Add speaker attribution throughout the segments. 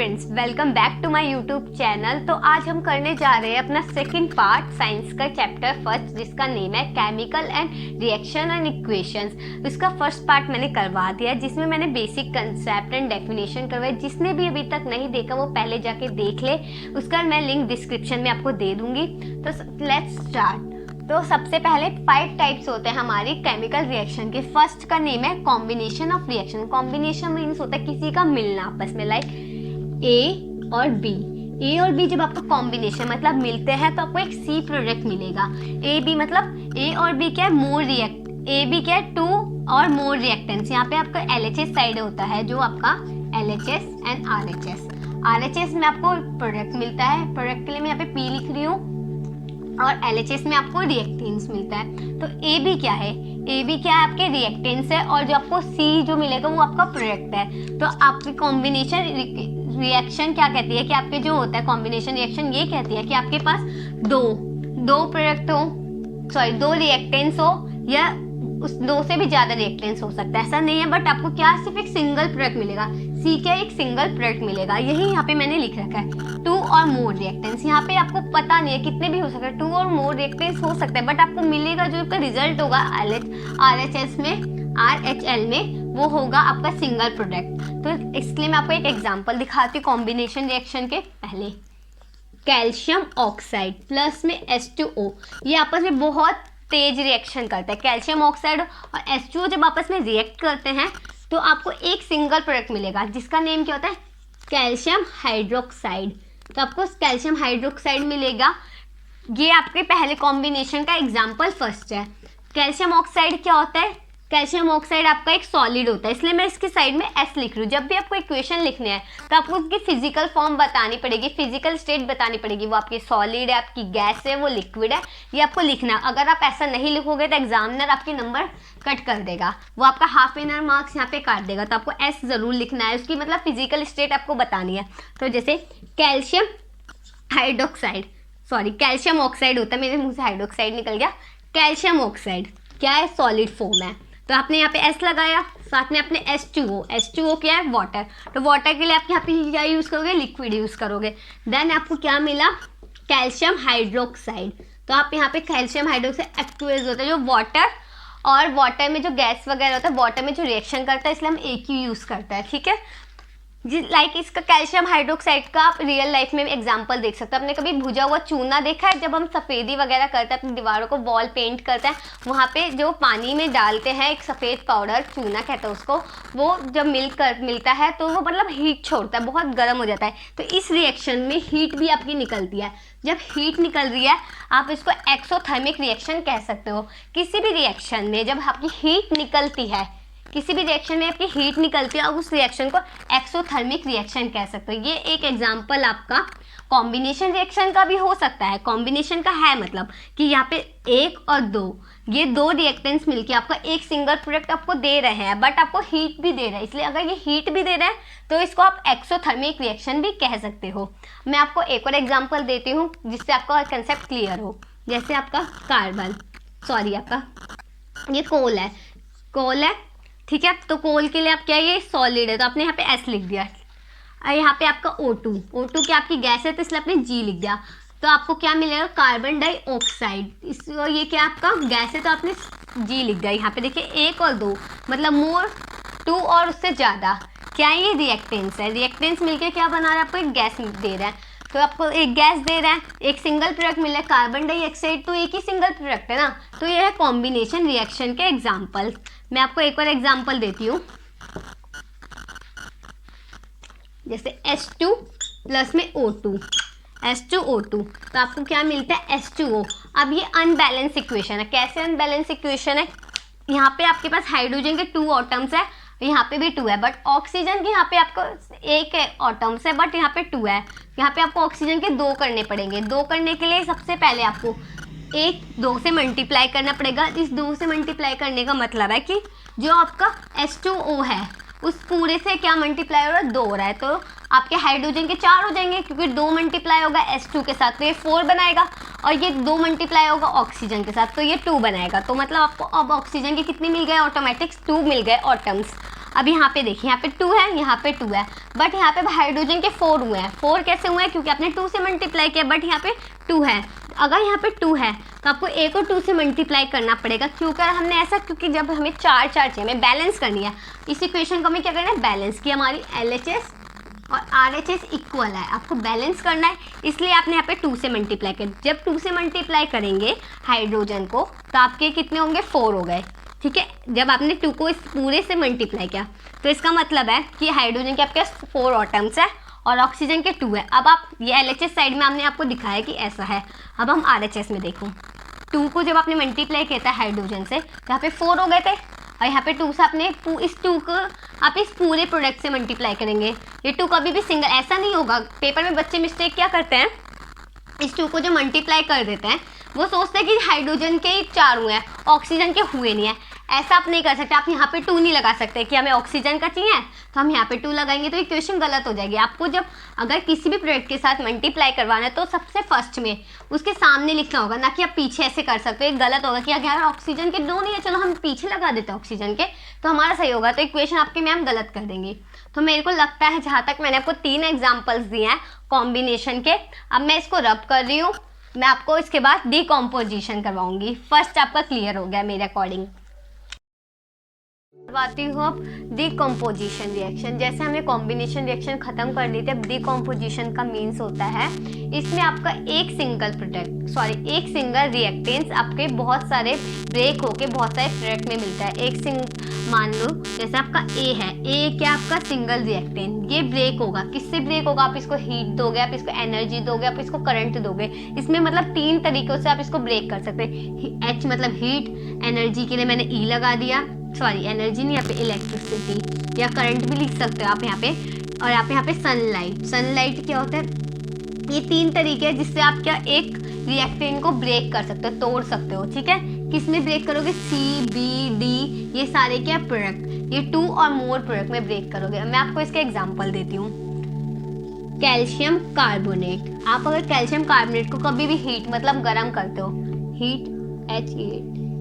Speaker 1: Friends, welcome back to my YouTube channel. तो आज हम करने जा रहे हैं अपना सेकंड पार्ट साइंस का चैप्टर फर्स्ट, जिसका नेम है chemical and reaction and equations. इसका फर्स्ट पार्ट मैंने करवा दिया, जिसमें मैंने बेसिक कंसेप्ट एंड डेफिनेशन करवाई। जिसने भी अभी तक नहीं देखा वो पहले जाके देख ले, उसका मैं लिंक डिस्क्रिप्शन में आपको दे दूंगी। तो लेट्स स्टार्ट। तो सबसे पहले 5 टाइप्स होते हैं हमारी केमिकल रिएक्शन के। फर्स्ट का नेम है combination of reaction. Combination means होता है किसी का मिलना आपस में, लाइक ए और बी। ए और बी जब आपका कॉम्बिनेशन मतलब मिलते हैं तो आपको एक सी प्रोडक्ट मिलेगा। ए बी मतलब ए और बी क्या है, मोर रिएक्ट। ए बी क्या है, 2 और मोर रिएक्टेंस। यहाँ पे आपका LHS साइड होता है, जो आपका LHS एंड RHS। RHS में आपको प्रोडक्ट मिलता है, प्रोडक्ट के लिए मैं यहाँ पे P लिख रही हूँ, और LHS में आपको रिएक्टेंस मिलता है। तो ए बी क्या है, ए बी क्या है, आपके रिएक्टेंस है, और जो आपको सी जो मिलेगा वो आपका प्रोडक्ट है। तो आपकी कॉम्बिनेशन रिएक्शन क्या कहती है कि आपके जो होता है कॉम्बिनेशन रिएक्शन, ये कहती है कि आपके पास दो प्रोडक्ट हो, सॉरी 2 रिएक्टेंस हो, या उस 2 से भी ज़्यादा रिएक्टेंस हो सकता है, ऐसा नहीं है। बट आपको क्या सिर्फ एक सिंगल प्रोडक्ट मिलेगा, सी क्या एक सिंगल प्रोडक्ट मिलेगा। यही यहाँ पे मैंने लिख रखा है 2 और मोर रिएक्टेंस। यहाँ पे आपको पता नहीं है कितने भी हो सकते हैं, 2 और मोर रिएक्टेंस हो सकता है, बट आपको मिलेगा जो आपका रिजल्ट होगा RHS में, RHL में, वो होगा आपका सिंगल प्रोडक्ट। तो इसलिए मैं आपको एक एग्जाम्पल दिखाती हूँ कॉम्बिनेशन रिएक्शन के। पहले कैल्शियम ऑक्साइड प्लस में H2O, ये आपस में बहुत तेज रिएक्शन करता है। कैल्शियम ऑक्साइड और H2O जब आपस में रिएक्ट करते हैं तो आपको एक सिंगल प्रोडक्ट मिलेगा, जिसका नेम क्या होता है, कैल्शियम हाइड्रोक्साइड। तो आपको कैल्शियम हाइड्रोक्साइड मिलेगा। ये आपके पहले कॉम्बिनेशन का एग्जाम्पल फर्स्ट है। कैल्शियम ऑक्साइड क्या होता है, कैल्शियम ऑक्साइड आपका एक सॉलिड होता है, इसलिए मैं इसकी साइड में S लिख रही हूँ। जब भी आपको इक्वेशन लिखने है तो आपको उसकी फिजिकल फॉर्म बतानी पड़ेगी, फिजिकल स्टेट बतानी पड़ेगी। वो आपकी सॉलिड है, आपकी गैस है, वो लिक्विड है, ये आपको लिखना। अगर आप ऐसा नहीं लिखोगे तो एग्जामिनर आपके नंबर कट कर देगा, वो आपका हाफ एन आवर मार्क्स यहाँ पे काट देगा। तो आपको S ज़रूर लिखना है, उसकी मतलब फिजिकल स्टेट आपको बतानी है। तो जैसे calcium hydroxide, sorry calcium oxide होता है, मेरे मुँह से हाइड्रोक्साइड निकल गया। कैल्शियम ऑक्साइड क्या है, सॉलिड फॉर्म है। तो आपने यहाँ पे S लगाया, साथ में आपने H2O क्या है, वाटर। तो वाटर के लिए आप यहाँ पे क्या यूज़ करोगे, लिक्विड यूज़ करोगे। देन आपको क्या मिला, कैल्शियम हाइड्रोक्साइड। तो आप यहाँ पे कैल्शियम हाइड्रोक्साइड एक्वस होता है, जो वाटर और वाटर में जो गैस वगैरह होता है, वाटर में जो रिएक्शन करता है, इसलिए हम एक ही यूज़ करता है, ठीक है। लाइक इसका कैल्शियम हाइड्रोक्साइड का आप रियल लाइफ में एग्जांपल देख सकते हो। आपने कभी भुजा हुआ चूना देखा है, जब हम सफ़ेदी वगैरह करते हैं, अपनी दीवारों को वॉल पेंट करते हैं, वहाँ पे जो पानी में डालते हैं एक सफ़ेद पाउडर, चूना कहते हैं उसको, वो जब मिलता है तो वो मतलब हीट छोड़ता है, बहुत गर्म हो जाता है। तो इस रिएक्शन में हीट भी आपकी निकलती है। जब हीट निकल रही है आप इसको एक्सोथर्मिक रिएक्शन कह सकते हो। किसी भी रिएक्शन में जब आपकी हीट निकलती है, किसी भी रिएक्शन में आपकी हीट निकलती है, आप उस रिएक्शन को एक्सोथर्मिक रिएक्शन कह सकते हो। ये एक एग्जांपल आपका कॉम्बिनेशन रिएक्शन का भी हो सकता है। कॉम्बिनेशन का है मतलब कि यहाँ पे 1 और 2, ये 2 रिएक्टेंट्स मिलके आपका एक सिंगल प्रोडक्ट आपको दे रहे हैं, बट आपको हीट भी दे रहे हैं। इसलिए अगर ये हीट भी दे रहे हैं तो इसको आप एक्सोथर्मिक रिएक्शन भी कह सकते हो। मैं आपको एक और एग्जाम्पल देती हूँ जिससे आपका कंसेप्ट क्लियर हो। जैसे आपका कार्बन, सॉरी आपका ये कोल है, ठीक है। तो कोल के लिए आप क्या, ये सॉलिड है, तो आपने यहाँ पे S लिख दिया। यहाँ पे आपका O2 क्या आपकी गैस है, तो इसलिए आपने G लिख दिया। तो आपको क्या मिलेगा, कार्बन डाइऑक्साइड। ये क्या आपका गैस है, तो आपने G लिख दिया। यहाँ पे देखिए 1 और 2 मतलब मोर, 2 और उससे ज़्यादा। क्या ये रिएक्टेंस है, रिएक्टेंस मिलके क्या बना रहा है, आपको एक गैस दे रहा है। तो आपको एक गैस दे रहा है, एक सिंगल प्रोडक्ट मिल रहा है, कार्बन डाइऑक्साइड, तो एक ही सिंगल प्रोडक्ट है ना। तो ये है कॉम्बिनेशन रिएक्शन के एग्जाम्पल। मैं आपको एक और एग्जाम्पल देती हूँ, जैसे H2 प्लस में O2, H2O2, तो आपको क्या मिलता है, H2O। अब ये अनबैलेंस इक्वेशन है। कैसे अनबैलेंस इक्वेशन है, यहाँ पे आपके पास हाइड्रोजन के 2 एटम्स है, यहाँ पे भी 2 है, बट ऑक्सीजन के यहाँ पे आपको 1 एटम्स है, बट यहाँ पे 2 है। यहाँ पे आपको ऑक्सीजन के 2 करने पड़ेंगे। 2 करने के लिए सबसे पहले आपको 2 से मल्टीप्लाई करना पड़ेगा। इस 2 से मल्टीप्लाई करने का मतलब है कि जो आपका H2O है उस पूरे से क्या मल्टीप्लाई हो रहा है, 2 हो रहा है, तो आपके हाइड्रोजन के 4 हो जाएंगे, क्योंकि 2 मल्टीप्लाई होगा H2 के साथ तो ये 4 बनाएगा, और ये 2 मल्टीप्लाई होगा ऑक्सीजन के साथ तो ये 2 बनाएगा। तो मतलब आपको अब ऑक्सीजन के कितने मिल गए, ऑटोमेटिक 2 मिल गए एटम्स। अब यहाँ पे देखिए, यहाँ पे 2 है, यहाँ पे 2 है, बट यहाँ पे हाइड्रोजन के 4 हुए हैं। 4 कैसे हुए हैं? क्योंकि आपने 2 से मल्टीप्लाई किया, बट यहाँ पे 2 है। अगर यहाँ पे 2 है तो आपको a को 2 से मल्टीप्लाई करना पड़ेगा। क्यों कर हमने ऐसा? क्योंकि जब हमें 4 चाहिए, हमें बैलेंस करनी है इस इक्वेशन को, हमें क्या करना है? बैलेंस की हमारी LHS और RHS इक्वल है, आपको बैलेंस करना है, इसलिए आपने यहाँ पे 2 से मल्टीप्लाई कर। जब 2 से मल्टीप्लाई करेंगे हाइड्रोजन को तो आपके कितने होंगे? 4 हो गए, ठीक है। जब आपने 2 को इस पूरे से मल्टीप्लाई किया तो इसका मतलब है कि हाइड्रोजन के आपके 4 एटम्स है और ऑक्सीजन के 2 है। अब आप ये LHS साइड में हमने आपको दिखाया कि ऐसा है। अब हम RHS में देखो, 2 को जब आपने मल्टीप्लाई किया था हाइड्रोजन से तो यहाँ पे 4 हो गए थे, और यहाँ पे 2 से आपने इस 2 को आप इस पूरे प्रोडक्ट से मल्टीप्लाई करेंगे। ये 2 कभी भी सिंगल ऐसा नहीं होगा। पेपर में बच्चे मिस्टेक क्या करते हैं, इस 2 को जो मल्टीप्लाई कर देते हैं वो सोचते हैं कि हाइड्रोजन के 4 हुए हैं, ऑक्सीजन के हुए नहीं है। ऐसा आप नहीं कर सकते। आप यहाँ पे 2 नहीं लगा सकते कि हमें ऑक्सीजन का चाहिए तो हम यहाँ पे 2 लगाएंगे तो इक्वेशन गलत हो जाएगी। आपको जब अगर किसी भी प्रोडक्ट के साथ मल्टीप्लाई करवाना है तो सबसे फर्स्ट में उसके सामने लिखना होगा, ना कि आप पीछे ऐसे कर सकते हो। एक गलत होगा कि अगर ऑक्सीजन के 2 नहीं है, चलो हम पीछे लगा देते हैं ऑक्सीजन के, तो हमारा सही होगा। तो इक्वेशन आपके मैम गलत कर देंगी। तो मेरे को लगता है जहाँ तक मैंने आपको 3 एग्जाम्पल्स दिए हैं कॉम्बिनेशन के, अब मैं इसको रब कर रही हूँ। मैं आपको इसके बाद डिकम्पोजिशन करवाऊंगी। फर्स्ट आपका क्लियर हो गया मेरे अकॉर्डिंग। करवाती हूँ अब डिकम्पोजिशन रिएक्शन। जैसे हमने कॉम्बिनेशन रिएक्शन खत्म कर ली थी, अब डिकम्पोजिशन का मीन्स होता है इसमें आपका एक सिंगल रिएक्टेंस आपके बहुत सारे ब्रेक होके बहुत सारे प्रोडक्ट में मिलता है। मान लो जैसे आपका A है, A क्या आपका सिंगल रिएक्टेंट, ये ब्रेक होगा। किससे ब्रेक होगा? आप इसको हीट दोगे, आप इसको एनर्जी दोगे, आप इसको करंट दोगे। इसमें मतलब 3 तरीकों से आप इसको ब्रेक कर सकते हैं। H मतलब हीट, एनर्जी के लिए मैंने E लगा दिया, सॉरी एनर्जी नहीं, यहाँ पे इलेक्ट्रिसिटी या करंट भी लिख सकते हो आप यहाँ पे। और आप यहाँ पे सनलाइट क्या होता है? ये 3 तरीके हैं जिससे आप क्या एक रिएक्टेंट को ब्रेक कर सकते हो, तोड़ सकते हो, ठीक है। किस में ब्रेक करोगे? C, B, D, ये सारे क्या प्रोडक्ट, ये 2 और मोर प्रोडक्ट में ब्रेक करोगे। मैं आपको इसके एग्जांपल देती हूँ। कैल्शियम कार्बोनेट, आप अगर कैल्शियम कार्बोनेट को कभी भी हीट मतलब गर्म करते हो,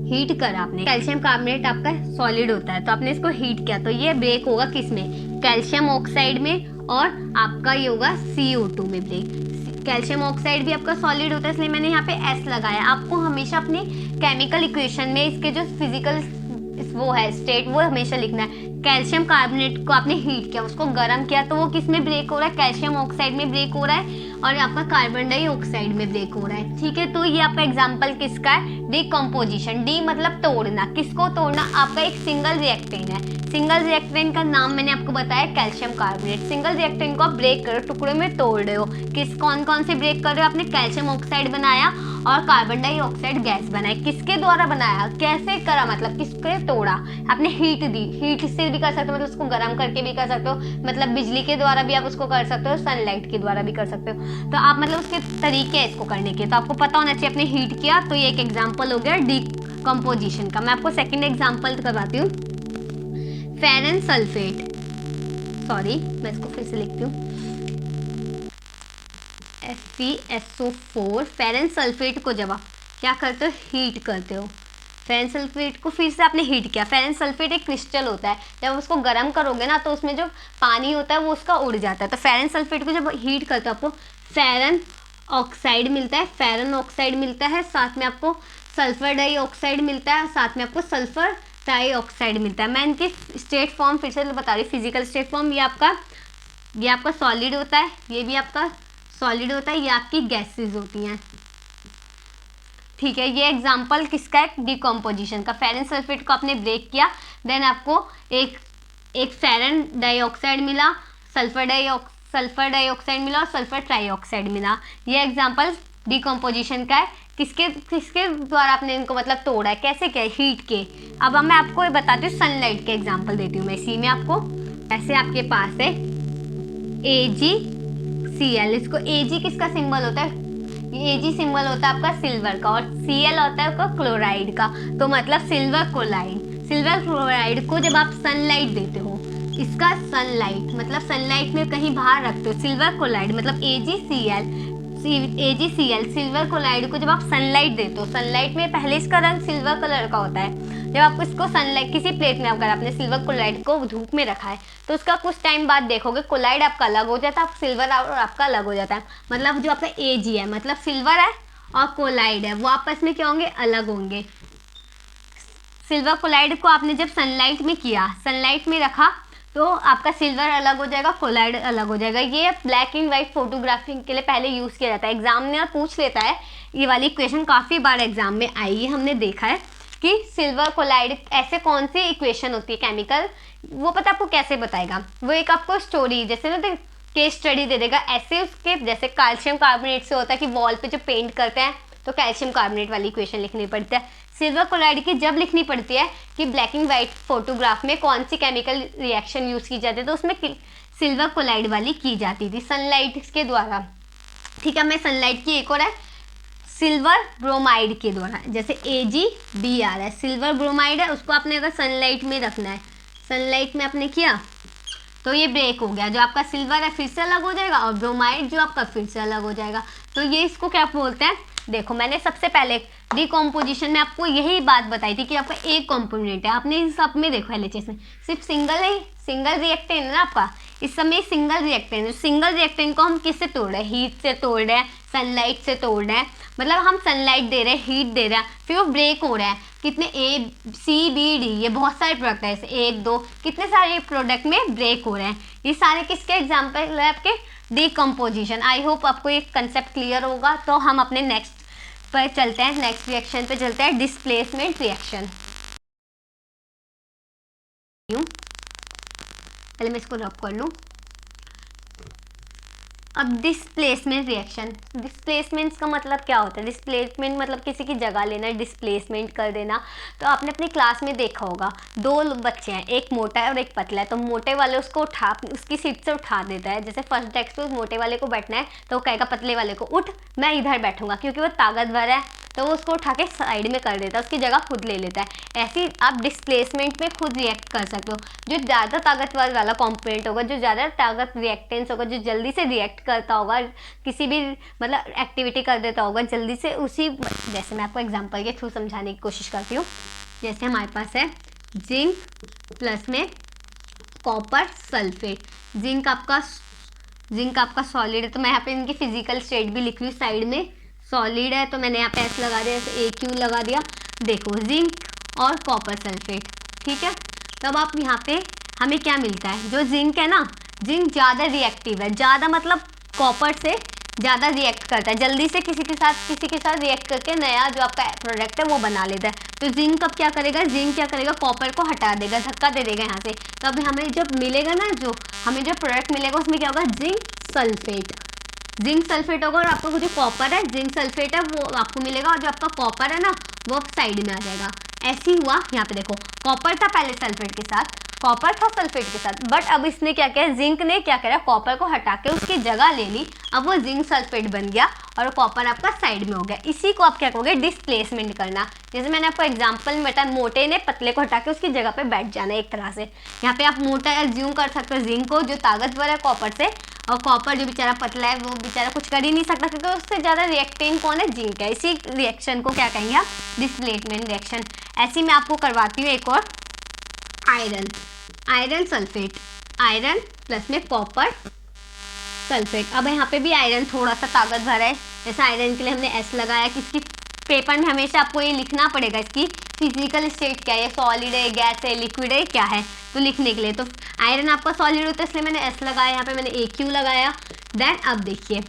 Speaker 1: हीट करा आपने, कैल्शियम कार्बोनेट आपका सॉलिड होता है, तो आपने इसको हीट किया तो ये ब्रेक होगा किस में? कैल्शियम ऑक्साइड में, और आपका ये होगा CO2 में ब्रेक। कैल्शियम ऑक्साइड भी आपका सॉलिड होता है, इसलिए मैंने यहाँ पे S लगाया। आपको हमेशा अपनी केमिकल इक्वेशन में इसके जो फिजिकल वो है स्टेट वो हमेशा लिखना है। कैल्शियम कार्बोनेट को आपने हीट किया, उसको गर्म किया तो वो किस में ब्रेक हो रहा है? कैल्शियम ऑक्साइड में ब्रेक हो रहा है, और आपका कार्बन डाइऑक्साइड में ब्रेक हो रहा है, ठीक है। तो ये आपका एग्जांपल किसका है? डिकम्पोजिशन। डी मतलब तोड़ना। किसको तोड़ना? आपका एक सिंगल रिएक्टेंट है। सिंगल रिएक्टेंट का नाम मैंने आपको बताया कैल्शियम कार्बोनेट। सिंगल रिएक्टेंट को आप ब्रेक करो, टुकड़े में तोड़ रहे हो। कौन से ब्रेक कर रहे हो? आपने कैल्शियम ऑक्साइड बनाया और कार्बन डाइऑक्साइड गैस बनाई। किसके द्वारा बनाया? कैसे करा? मतलब किसके तोड़ा? आपने हीट दी। हीट से भी कर सकते हो, मतलब उसको गर्म करके भी कर सकते हो, मतलब बिजली के द्वारा भी आप उसको कर सकते हो, सनलाइट के द्वारा भी कर सकते हो। तो आप मतलब उसके तरीके हैं इसको करने के, तो आपको पता होना चाहिए। आपने हीट किया तो ये एक एग्जाम्पल हो गया डिकम्पोजिशन का। मैं आपको सेकेंड एग्जाम्पल करवाती हूँ। फेरन सल्फेट, सॉरी मैं इसको फिर से लिखती हूँ, FeSO4। फेरन सल्फेट को जब आप क्या करते हो? हीट करते हो। फेरन सल्फेट को फिर से आपने हीट किया। फेरन सल्फेट एक क्रिस्टल होता है, जब उसको गर्म करोगे ना तो उसमें जो पानी होता है वो उसका उड़ जाता है। तो फेरन सल्फेट को जब हीट करते हो आपको फेरन ऑक्साइड मिलता है, फेरन ऑक्साइड मिलता है, साथ में आपको सल्फर डाइऑक्साइड मिलता है, साथ में आपको सल्फर डाइऑक्साइड मिलता है। मैं इनकी स्टेट फॉर्म फिर से बता रही हूँ। फिजिकल स्टेट फॉर्म ये आपका सॉलिड होता है, ये भी आपका सॉलिड होता है, ये आपकी गैसेस होती हैं, ठीक है। ये एग्जांपल किसका है? डिकम्पोजिशन का। फेरन सल्फेट को आपने ब्रेक किया, देन आपको एक फेरन डाइऑक्साइड मिला, सल्फर डाइऑक्साइड मिला और सल्फर ट्राइऑक्साइड मिला। ये एग्जांपल डिकम्पोजिशन का है। किसके द्वारा आपने इनको मतलब तोड़ा है? कैसे क्या? हीट के। अब मैं आपको बताती हूँ, सनलाइट के एग्जाम्पल देती हूँ मैं इसी में आपको। ऐसे आपके पास है AgCl, इसको Ag किसका सिंबल होता है? ये Ag सिंबल होता है आपका सिल्वर का, और Cl होता है आपका क्लोराइड का, तो मतलब सिल्वर क्लोराइड। सिल्वर क्लोराइड को जब आप सनलाइट देते हो, इसका सनलाइट मतलब सनलाइट में कहीं बाहर रखते हो, सिल्वर क्लोराइड मतलब AgCl सिल्वर क्लोराइड को जब आप सनलाइट देते हो, सनलाइट में पहले इसका रंग सिल्वर कलर का होता है, जब आप इसको सनलाइट किसी प्लेट में अगर आपने सिल्वर कोलाइड को धूप में रखा है तो उसका कुछ टाइम बाद देखोगे कोलाइड आपका अलग हो जाता है, सिल्वर और आपका अलग हो जाता है। मतलब जो आपका Ag है, मतलब सिल्वर है और कोलाइड है, वो आपस में क्या होंगे, अलग होंगे। सिल्वर कोलाइड को आपने जब सनलाइट में किया, सनलाइट में रखा, तो आपका सिल्वर अलग हो जाएगा, कोलाइड अलग हो जाएगा। ये ब्लैक एंड वाइट फोटोग्राफी के लिए पहले यूज़ किया जाता है। एग्जाम में पूछ लेता है, ये वाली इक्वेशन काफ़ी बार एग्जाम में आई है, हमने देखा है कि सिल्वर कोलाइड ऐसे कौन सी इक्वेशन होती है केमिकल, वो पता आपको कैसे बताएगा, वो एक आपको स्टोरी जैसे ना केस स्टडी दे देगा। ऐसे उसके जैसे कैल्शियम कार्बोनेट से होता है कि वॉल पे जो पेंट करते हैं तो कैल्शियम कार्बोनेट वाली इक्वेशन लिखनी पड़ती है। सिल्वर कोलाइड की जब लिखनी पड़ती है कि ब्लैक एंड वाइट फोटोग्राफ में कौन सी केमिकल रिएक्शन यूज़ की जाती है, तो उसमें सिल्वर कोलाइड वाली की जाती थी सनलाइट के द्वारा। ठीक है, मैं सनलाइट की एक और है सिल्वर ब्रोमाइड के द्वारा, जैसे AgBr है, सिल्वर ब्रोमाइड है, उसको आपने अगर सनलाइट में रखना है, सनलाइट में आपने किया तो ये ब्रेक हो गया, जो आपका सिल्वर है फिर से अलग हो जाएगा और ब्रोमाइड जो आपका फिर से अलग हो जाएगा। तो ये इसको क्या बोलते हैं, देखो मैंने सबसे पहले डिकम्पोजिशन में आपको यही बात बताई थी कि आपका एक कंपोनेंट है, आपने इस सब में देखो LHS में सिर्फ सिंगल रिएक्टेंट है ना आपका, इस समय सिंगल रिएक्टेंट, सिंगल रिएक्टेंट को हम किससे तोड़ रहे हैं, हीट से तोड़ रहे हैं, सनलाइट से तोड़ रहे हैं। मतलब हम सनलाइट दे रहे हैं, हीट दे रहे हैं, फिर वो ब्रेक हो रहा है, कितने ACBD, ये बहुत सारे प्रोडक्ट है, जैसे 1 2 कितने सारे प्रोडक्ट में ब्रेक हो रहे हैं। ये सारे किसके एग्जाम्पल है, आपके डिकम्पोजिशन। आई होप आपको ये कंसेप्ट क्लियर होगा। तो हम अपने नेक्स्ट पर चलते हैं, नेक्स्ट रिएक्शन पे चलते हैं, डिस्प्लेसमेंट रिएक्शन। पहले मैं इसको रब कर लूँ। अब डिस्प्लेसमेंट रिएक्शन, डिस्प्लेसमेंट का मतलब क्या होता है, डिस्प्लेसमेंट मतलब किसी की जगह लेना, डिस्प्लेसमेंट कर देना। तो आपने अपनी क्लास में देखा होगा, 2 बच्चे हैं, एक मोटा है और एक पतला है, तो मोटे वाले उसको उसकी सीट से उठा देता है। जैसे फर्स्ट डेस्क पे मोटे वाले को बैठना है तो वो कहेगा पतले वाले को उठ, मैं इधर बैठूंगा, क्योंकि वो ताकतवर है तो वो उसको उठा के साइड में कर देता है, उसकी जगह खुद ले लेता है। ऐसे ही आप डिस्प्लेसमेंट में खुद रिएक्ट कर सकते हो। जो ज़्यादा ताकतवर वाला कॉम्पोनेंट होगा, जो ज़्यादा ताकत रिएक्टेंस होगा, जो जल्दी से रिएक्ट करता होगा, किसी भी मतलब एक्टिविटी कर देता होगा जल्दी से, उसी जैसे मैं आपको एग्जांपल के थ्रू समझाने की कोशिश करती हूँ। जैसे हमारे पास है जिंक प्लस में कॉपर सल्फेट। जिंक आपका सॉलिड है, तो मैं यहाँ पे इनकी फिजिकल स्टेट भी लिख रही हूँ साइड में। सॉलिड है तो मैंने यहाँ पे S लगा दिया, ऐसे AQ लगा दिया। देखो जिंक और कॉपर सल्फेट, ठीक है। तब आप यहाँ पे हमें क्या मिलता है, जो जिंक है ना, जिंक ज़्यादा रिएक्टिव है, ज़्यादा मतलब कॉपर से ज़्यादा रिएक्ट करता है, जल्दी से किसी के साथ रिएक्ट करके नया जो आपका प्रोडक्ट है वो बना लेता है। तो जिंक अब क्या करेगा, जिंक क्या करेगा, कॉपर को हटा देगा, धक्का दे देगा यहाँ से। तो अब हमें जब मिलेगा ना, जो हमें जो प्रोडक्ट मिलेगा उसमें क्या होगा, जिंक सल्फेट होगा, और आपका जो कॉपर है, जिंक सल्फेट है, वो आपको मिलेगा, और जो आपका कॉपर है ना वो साइड में आ जाएगा। ऐसे ही हुआ, यहाँ पे देखो कॉपर था पहले सल्फेट के साथ, कॉपर था सल्फेट के साथ, बट अब इसने क्या किया, जिंक ने क्या करा, कॉपर को हटा के उसकी जगह ले ली, अब वो जिंक सल्फेट बन गया और कॉपर आपका साइड में हो गया। इसी को आप क्या कहोगे, डिस्प्लेसमेंट करना। जैसे मैंने आपको एग्जांपल में बताया, मोटे ने पतले को हटा के उसकी जगह पे बैठ जाना एक तरह से। यहाँ पे आप मोटा एज्यूम कर सकते हो जिंक को, जो ताकतवर है कॉपर से, और कॉपर जो बेचारा पतला है वो बेचारा कुछ कर ही नहीं सकता, क्योंकि उससे ज़्यादा रिएक्टेंट कौन है, जिंक है। इसी रिएक्शन को क्या कहेंगे आप, डिस्प्लेसमेंट रिएक्शन। ऐसी मैं आपको करवाती हूँ एक और, आयरन सल्फेट, आयरन प्लस में कॉपर सल्फेट। अब यहाँ पे भी आयरन थोड़ा सा ताकतवर है, जैसे आयरन के लिए हमने S लगाया कि इसकी पेपर में हमेशा आपको ये लिखना पड़ेगा इसकी फिजिकल स्टेट क्या है, सॉलिड है, गैस है, लिक्विड है, क्या है। तो लिखने के लिए तो आयरन आपका सॉलिड होता है, इसलिए मैंने S लगाया, यहाँ पे मैंने AQ लगाया। देन अब देखिए,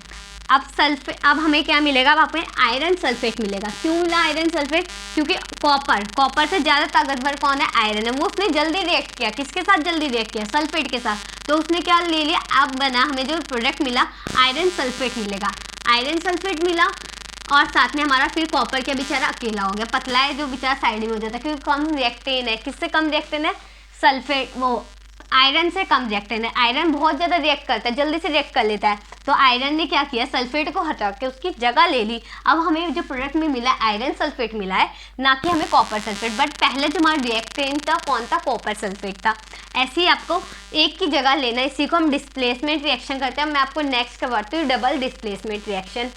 Speaker 1: अब हमें क्या मिलेगा, अब हमें आयरन सल्फेट मिलेगा। क्यों मिला आयरन सल्फेट, क्योंकि कॉपर से ज़्यादा ताकतवर कौन है, आयरन है। वो उसने जल्दी रिएक्ट किया, किसके साथ जल्दी रिएक्ट किया, सल्फेट के साथ, तो उसने क्या ले लिया, अब बना हमें जो प्रोडक्ट मिला आयरन सल्फेट मिलेगा, आयरन सल्फेट मिला। और साथ में हमारा फिर कॉपर क्या बेचारा अकेला हो गया, पतला है जो बेचारा साइड में हो जाता है, क्योंकि कम रिएक्टेंट है। किससे कम रिएक्टेंट है, सल्फेट, वो आयरन से कम रिएक्टेंट है। आयरन बहुत ज़्यादा रिएक्ट करता है, जल्दी से रिएक्ट कर लेता है, तो आयरन ने क्या किया, सल्फेट को हटा के उसकी जगह ले ली। अब हमें जो प्रोडक्ट में मिला है आयरन सल्फेट मिला है, ना कि हमें कॉपर सल्फेट। बट पहले जो हमारा रिएक्टेंट था कौन था, कॉपर सल्फेट था। ऐसे ही आपको एक की जगह लेना, इसी को हम डिस्प्लेसमेंट रिएक्शन करते हैं। मैं आपको नेक्स्ट करवाती हूँ डबल डिस्प्लेसमेंट रिएक्शन।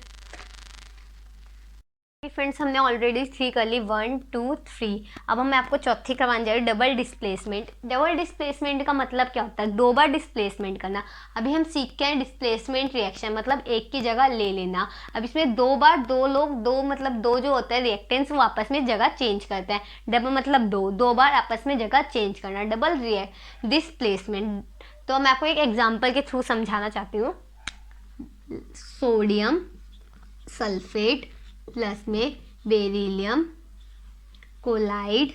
Speaker 1: फ्रेंड्स हमने ऑलरेडी 3 कर ली, 1 2 3। अब मैं आपको चौथी करवाने जा रही हूँ, डबल डिस्प्लेसमेंट। डबल डिस्प्लेसमेंट का मतलब क्या होता है? 2 बार डिस्प्लेसमेंट करना। अभी हम सीख के हैं डिस्प्लेसमेंट रिएक्शन, मतलब एक की जगह ले लेना। अब इसमें 2 बार 2 लोग, 2 मतलब 2 जो होता है रिएक्टेंट्स, वो आपस में जगह चेंज करते हैं। डबल मतलब 2 बार आपस में जगह चेंज करना, डबल डिस्प्लेसमेंट। तो मैं आपको एक एग्जाम्पल के थ्रू समझाना चाहती हूँ। सोडियम सल्फेट प्लस में बेरिलियम कोलाइड।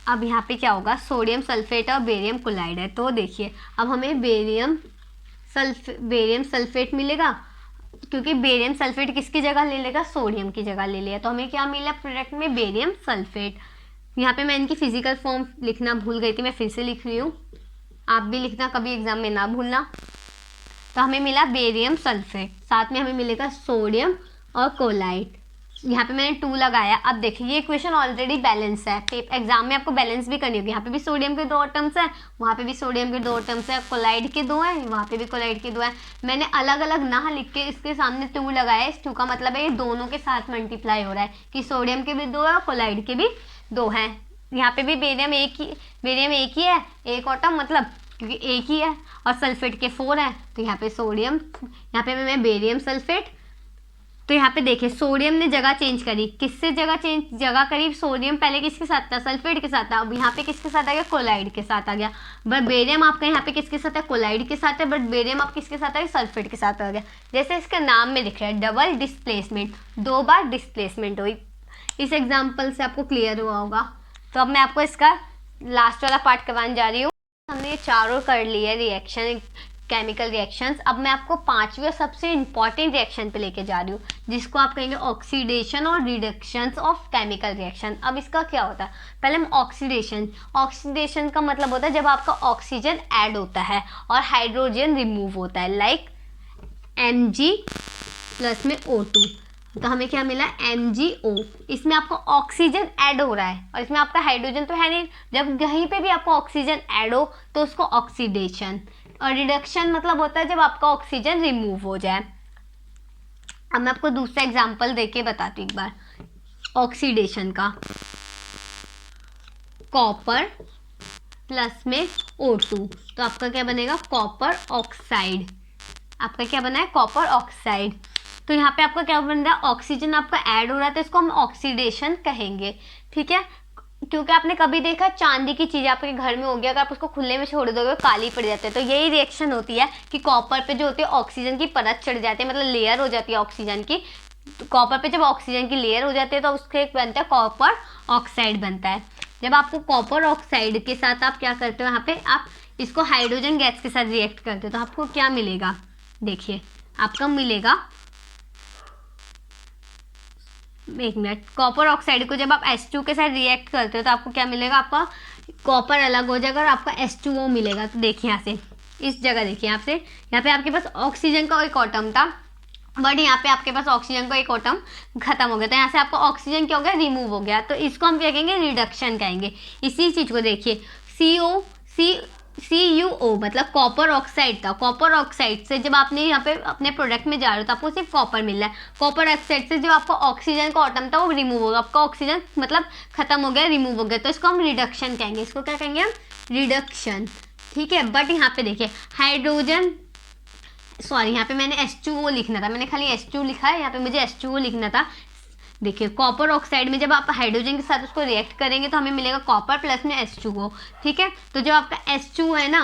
Speaker 1: अब यहाँ पे क्या होगा? सोडियम सल्फेट और बेरियम कोलाइड है, तो देखिए अब हमें बेरियम सल्फेट मिलेगा, क्योंकि बेरियम सल्फेट किसकी जगह ले लेगा? सोडियम की जगह ले लिया, तो हमें क्या मिला प्रोडक्ट में? Barium sulphate. यहाँ पे मैं इनकी फिजिकल फॉर्म लिखना भूल गई थी, मैं फिर से लिख रही हूँ, आप भी लिखना, कभी एग्जाम में ना भूलना। तो हमें मिला बेरियम सल्फेट, साथ में हमें मिलेगा सोडियम और कोलाइड। यहाँ पे मैंने 2 लगाया। अब देखिए ये इक्वेशन ऑलरेडी बैलेंस है, एग्जाम में आपको बैलेंस भी करनी होगी। यहाँ पे भी सोडियम के 2 एटम्स हैं, वहाँ पे भी सोडियम के 2 एटम्स हैं, कोलाइड के 2 हैं, वहाँ पे भी कोलाइड के 2 हैं। मैंने अलग अलग ना लिख के इसके सामने 2 लगाया। इस 2 का मतलब है ये दोनों के साथ मल्टीप्लाई हो रहा है, कि सोडियम के भी 2 है और कोलाइड के भी 2 हैं। यहाँ पे भी बेरियम एक ही है, एक एटम, मतलब क्योंकि एक ही है, और सल्फेट के 4 हैं, तो यहाँ पे सोडियम, यहाँ पे मैं बेरियम सल्फेट। तो यहाँ पे देखिए सोडियम ने जगह चेंज करी, किससे जगह करी? सोडियम पहले किसके साथ था? सल्फेट के साथ था। अब यहाँ पे किसके साथ आ गया? कोलाइड के साथ आ गया। बट बेरियम आपका यहाँ पे किसके साथ है? कोलाइड के साथ है, बट बेरियम आप किसके साथ आ गया? सल्फेट के साथ आ गया। जैसे इसके नाम में दिख रहा है डबल डिस्प्लेसमेंट, 2 बार डिस्प्लेसमेंट हुई। इस एग्जाम्पल से आपको क्लियर हुआ होगा। तो अब मैं आपको इसका लास्ट वाला पार्ट करवाने जा रही हूँ। हमने ये चारों कर लिए रिएक्शन, केमिकल रिएक्शंस। अब मैं आपको 5वें सबसे इंपॉर्टेंट रिएक्शन पे लेके जा रही हूँ, जिसको आप कहेंगे ऑक्सीडेशन और रिडक्शंस ऑफ केमिकल रिएक्शन। अब इसका क्या होता है? पहले हम ऑक्सीडेशन का मतलब होता है जब आपका ऑक्सीजन ऐड होता है और हाइड्रोजन रिमूव होता है, लाइक Mg प्लस में O2। तो हमें क्या मिला? MgO। इसमें आपको ऑक्सीजन ऐड हो रहा है और इसमें आपका हाइड्रोजन तो है नहीं। जब कहीं पे भी आपको ऑक्सीजन ऐड हो तो उसको ऑक्सीडेशन। और रिडक्शन मतलब होता है जब आपका ऑक्सीजन रिमूव हो जाए। अब मैं आपको दूसरा एग्जांपल देके बताती हूँ एक बार ऑक्सीडेशन का। कॉपर प्लस में O2, तो आपका क्या बनेगा? Copper oxide. आपका क्या बना है? Copper oxide. तो यहाँ पे आपका क्या बन रहा है? ऑक्सीजन आपका ऐड हो रहा है, तो इसको हम ऑक्सीडेशन कहेंगे, ठीक है। क्योंकि आपने कभी देखा चांदी की चीज़ आपके घर में हो गया, अगर आप उसको खुले में छोड़ दोगे काली पड़ जाती है, तो यही रिएक्शन होती है कि कॉपर पे जो होती है ऑक्सीजन की परत चढ़ जाती है, मतलब लेयर हो जाती है ऑक्सीजन की। तो कॉपर पे जब ऑक्सीजन की लेयर हो जाती है तो उसके एक बनता है कॉपर ऑक्साइड बनता है। जब आपको कॉपर ऑक्साइड के साथ आप क्या करते हो, यहाँ पे आप इसको हाइड्रोजन गैस के साथ रिएक्ट करते हो, तो आपको क्या मिलेगा? देखिए आपका मिलेगा, एक मिनट, कॉपर ऑक्साइड को जब आप H2 के साथ रिएक्ट करते हो तो आपको क्या मिलेगा? आपका कॉपर अलग हो जाएगा और आपका H2O मिलेगा। तो देखिए यहाँ से, इस जगह देखिए यहाँ पे आपके पास ऑक्सीजन का एक एटम था, बट यहाँ पे आपके पास ऑक्सीजन का एक एटम खत्म हो गया, तो यहाँ से आपका ऑक्सीजन क्या हो गया? रिमूव हो गया। तो इसको हम क्या कहेंगे? रिडक्शन कहेंगे। इसी चीज़ को देखिए CuO मतलब कॉपर ऑक्साइड था। कॉपर ऑक्साइड से जब आपने यहाँ पे अपने प्रोडक्ट में जा रहे हो तो आपको सिर्फ कॉपर मिल रहा है। कॉपर ऑक्साइड से जो आपका ऑक्सीजन का एटम था वो रिमूव होगा, आपका ऑक्सीजन मतलब खत्म हो गया, रिमूव हो गया, तो इसको हम रिडक्शन कहेंगे। इसको क्या कहेंगे हम? रिडक्शन, ठीक है। बट यहाँ पे देखिए हाइड्रोजन, सॉरी यहाँ पे मैंने H2O लिखना था, मैंने खाली H2 लिखा है, यहाँ पे मुझे H2O लिखना था। देखिए कॉपर ऑक्साइड में जब आप हाइड्रोजन के साथ उसको रिएक्ट करेंगे तो हमें मिलेगा कॉपर प्लस में H2O, ठीक है। तो जब आपका H2O है ना,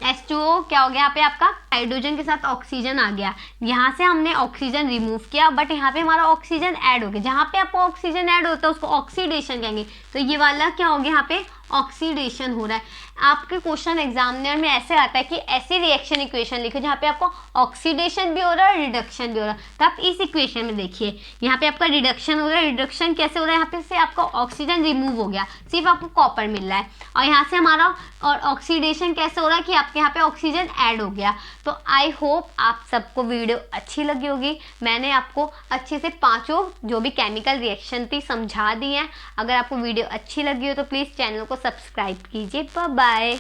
Speaker 1: H2O क्या हो गया? यहाँ पे आपका हाइड्रोजन के साथ ऑक्सीजन आ गया, यहाँ से हमने ऑक्सीजन रिमूव किया, बट यहाँ पे हमारा ऑक्सीजन ऐड हो गया। जहाँ पे आपको ऑक्सीजन ऐड होता है उसको ऑक्सीडेशन कहेंगे। तो ये वाला क्या हो गया? यहाँ पे ऑक्सीडेशन हो रहा है। आपके क्वेश्चन एग्जामिनर में ऐसे आता है कि ऐसी रिएक्शन इक्वेशन लिखो जहाँ पे आपको ऑक्सीडेशन भी हो रहा है और रिडक्शन भी हो रहा है। तो आप इस इक्वेशन में देखिए यहाँ पे आपका रिडक्शन हो रहा है। रिडक्शन कैसे हो रहा है? यहाँ पे से आपका ऑक्सीजन रिमूव हो गया, सिर्फ आपको कॉपर मिल रहा है, और यहाँ से हमारा और ऑक्सीडेशन कैसे हो रहा है कि आपके यहाँ पे ऑक्सीजन ऐड हो गया। तो आई होप आप सबको वीडियो अच्छी लगी होगी। मैंने आपको अच्छे से 5 जो भी केमिकल रिएक्शन थी समझा दी हैं। अगर आपको वीडियो अच्छी लगी हो तो प्लीज़ चैनल को सब्सक्राइब कीजिए। Bye bye.